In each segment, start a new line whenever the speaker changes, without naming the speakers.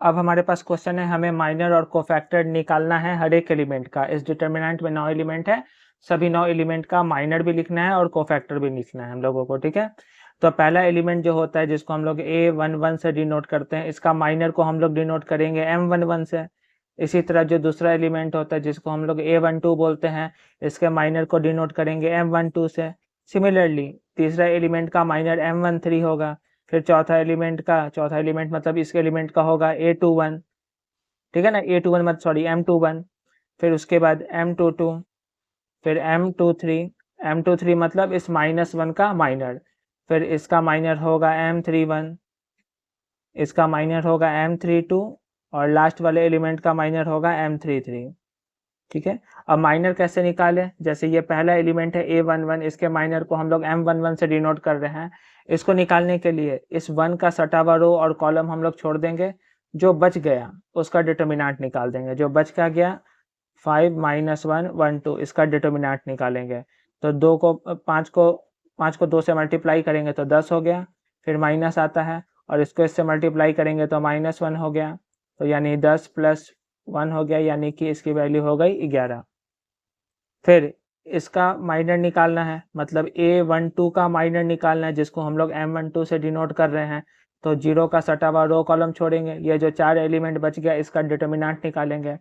अब हमारे पास क्वेश्चन है, हमें माइनर और कोफैक्टर निकालना है हर एक एलिमेंट का। इस डिटर्मिनेंट में 9 एलिमेंट है, सभी 9 एलिमेंट का माइनर भी लिखना है और कोफैक्टर भी लिखना है हम लोगों को, ठीक है। तो पहला एलिमेंट जो होता है जिसको हम लोग A11 से डिनोट करते हैं, इसका माइनर को हम लोग डिनोट करेंगे M11 से। इसी तरह जो दूसरा एलिमेंट होता है जिसको हम लोग A12 बोलते हैं, इसके माइनर को डिनोट करेंगे M12 से। सिमिलरली तीसरा एलिमेंट का माइनर M13 होगा। फिर चौथा एलिमेंट मतलब इस एलिमेंट का होगा A21, ठीक है ना, A21 मत सॉरी M21। फिर उसके बाद M22, फिर M23 मतलब इस -1 का माइनर। फिर इसका माइनर होगा M31, इसका माइनर होगा M32 और लास्ट वाले एलिमेंट का माइनर होगा M33, ठीक है। अब माइनर कैसे निकालें, जैसे ये पहला एलिमेंट है A11, इसके माइनर को हम लोग M11 से डिनोट कर रहे हैं। इसको निकालने के लिए इस 1 का सटा हुआ रो और कॉलम हम लोग छोड़ देंगे, जो बच गया उसका डिटर्मिनेंट निकाल देंगे। जो बच का गया 5 - 1 1 2, इसका डिटर्मिनेंट निकालेंगे। तो 5 को 2 से मल्टीप्लाई करेंगे तो 10 हो गया, फिर माइनस आता है और इसको इससे मल्टीप्लाई करेंगे तो -1 हो गया, तो यानी 10 + 1 हो गया, यानी कि इसकी वैल्यू हो गई 11। फिर इसका माइनर निकालना है, मतलब A12 का माइनर निकालना है जिसको हम लोग M12 से डिनोट कर रहे हैं। तो 0 का सटा हुआ रो कॉलम छोड़ेंगे, ये जो 4 एलिमेंट बच गया इसका डिटर्मिनेंट निकालेंगे।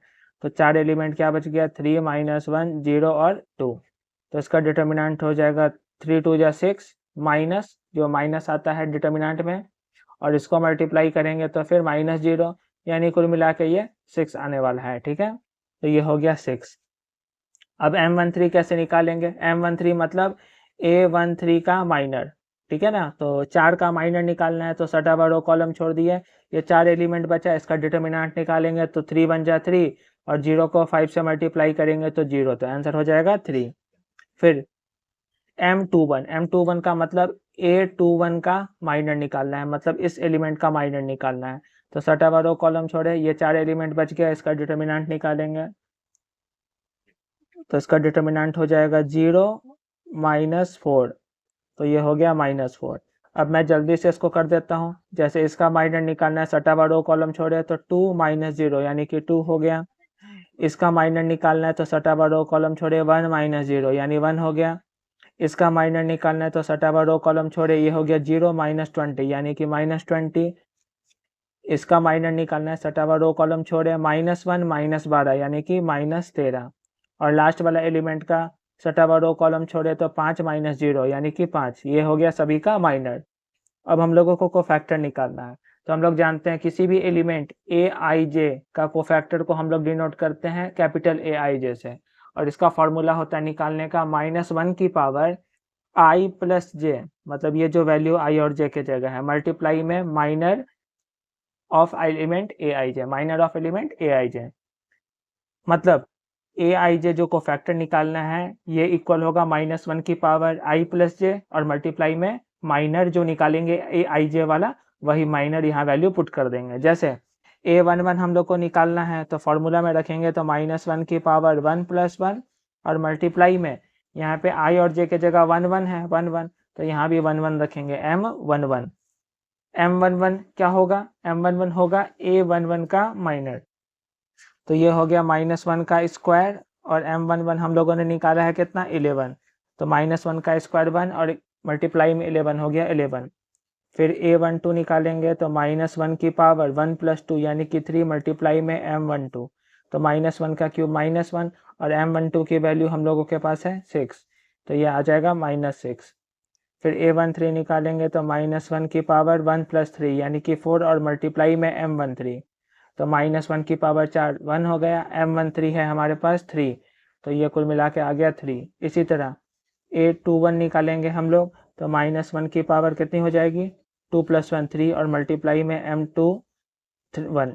तो 4 एलिमेंट क्या बच गया, 3 - 1 0 और 2। तो इसका डिटर्मिनेंट हो जाएगा 3 2 जा 6 माइनस जो माइनस आता है डिटर्मिनेंट में, और इसको मल्टीप्लाई करेंगे तो फिर -0, यानी कुल मिला के ये 6 आने वाला है, ठीक है। तो ये हो गया 6। अब M13 कैसे निकालेंगे, M13 मतलब A13 का माइनर, ठीक है ना। तो 4 का माइनर निकालना है, तो सटा हुआ रो कॉलम छोड़ दिए, ये 4 एलिमेंट बचा, इसका डिटर्मिनेंट निकालेंगे तो 3 1 जा 3 और 0 को 5 से मल्टीप्लाई करेंगे तो 0, तो आंसर हो जाएगा 3। फिर M21 का मतलब A21 का माइनर निकालना है, मतलब इस एलिमेंट का माइनर निकालना है। तो सटा हुआ रो कॉलम छोड़े, ये 4 एलिमेंट बच गया, इसका डिटर्मिनेंट निकालेंगे। तो इसका डिटर्मिनेंट हो जाएगा 0 - 4, तो ये हो गया -4। अब मैं जल्दी से इसको कर देता हूँ, जैसे इसका माइनर निकालना है, सटा हुआ रो कॉलम छोड़े तो 2 - 0 यानी कि 2 हो गया। इसका माइनर निकालना है तो सटा हुआ रो कॉलम छोड़े 1 - 0 यानी 1 हो गया। इसका माइनर निकालना है तो सटा हुआ रो कॉलम छोड़े, ये हो गया 0 - 20 यानी कि -20। इसका माइनर निकालना है, सटा हुआ रो कॉलम छोड़े -1 - 12 यानी कि -13। और लास्ट वाला एलिमेंट का सटा हुआ रो कॉलम छोड़े तो 5 - 0 यानी कि 5। ये हो गया सभी का माइनर। अब हम लोगों को कोफैक्टर निकालना है। तो हम लोग जानते हैं किसी भी एलिमेंट Aij का कोफैक्टर को हम लोग डिनोट करते हैं कैपिटल Aij से, और इसका फॉर्मूला होता है निकालने का -1 की पावर i + j, मतलब ये जो वैल्यू i और j के जगह है, मल्टीप्लाई में minor of element Aij, minor of element Aij। मतलब Aij जो कोफैक्टर निकालना है ये इक्वल होगा -1 की पावर i + j और मल्टीप्लाई में माइनर जो निकालेंगे Aij वाला, वही माइनर यहाँ वैल्यू पुट कर देंगे। जैसे A11 हम लोग को निकालना है तो फॉर्मूला में रखेंगे तो -1 की पावर 1 + 1 और मल्टीप्लाई में यहाँ पे i और j के जगह 1 1 है, 1 1, तो यहाँ भी 1 1 रखेंगे, M11। M11 क्या होगा, M11 होगा A11 का माइनर। तो ये हो गया -1 का स्क्वायर, और M11 हम लोगों ने निकाला है कितना, 11। तो -1 का स्क्वायर 1 और मल्टीप्लाई में 11 हो गया 11। फिर A12 निकालेंगे तो -1 की पावर 1 + 2 यानी कि 3 मल्टीप्लाई में M12, तो -1 का क्यूब -1 और M12 की वैल्यू हम लोगों के पास है 6, तो ये आ जाएगा -6। फिर A13 निकालेंगे तो -1 की पावर 1 + 3 यानी कि 4 और मल्टीप्लाई में M13, तो -1 की पावर 4 1 हो गया, M13 है हमारे पास 3, तो ये कुल मिला के आ गया 3। इसी तरह A21 निकालेंगे हम लोग तो -1 की पावर कितनी हो जाएगी, 2 + 1 3 और मल्टीप्लाई में M2 1,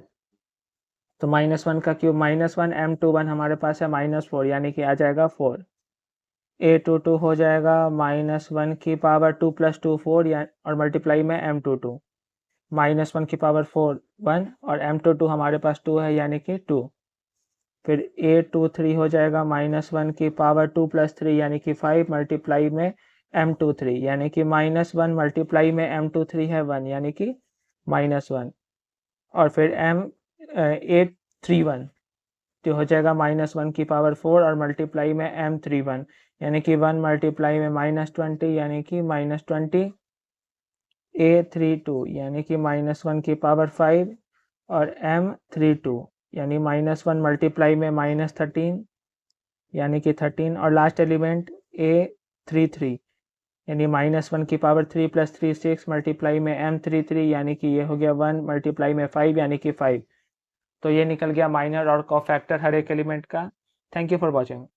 तो -1 का क्यूब -1, M21 हमारे पास है -4 यानी कि आ जाएगा 4। A22 हो जाएगा -1 की पावर 2 + 2 4 और मल्टीप्लाई में M22, -1 की पावर 4 1 और M22 हमारे पास 2 है यानी कि 2। फिर A23 हो जाएगा -1 की पावर 2 + 3 यानी कि 5 मल्टीप्लाई में M23 यानी कि -1 मल्टीप्लाई में M23 है 1 यानी कि -1। और फिर M831 तो हो जाएगा -1 की पावर 4 और मल्टीप्लाई में M31 यानी कि 1 मल्टीप्लाई में -20 यानी कि -20 A32 यानी कि -1 की पावर 5 और M32 यानी -1 मल्टीप्लाई में -13 यानी कि 13 और लास्ट एलिमेंट A33 यानी -1 की पावर 3 + 3 6 मल्टीप्लाई में M33 यानी कि ये हो गया 1 मल्टीप्लाई में 5 यानी कि 5। तो ये निकल गया माइनर और कोफैक्टर हर एक एलिमेंट का। Thank you for watching.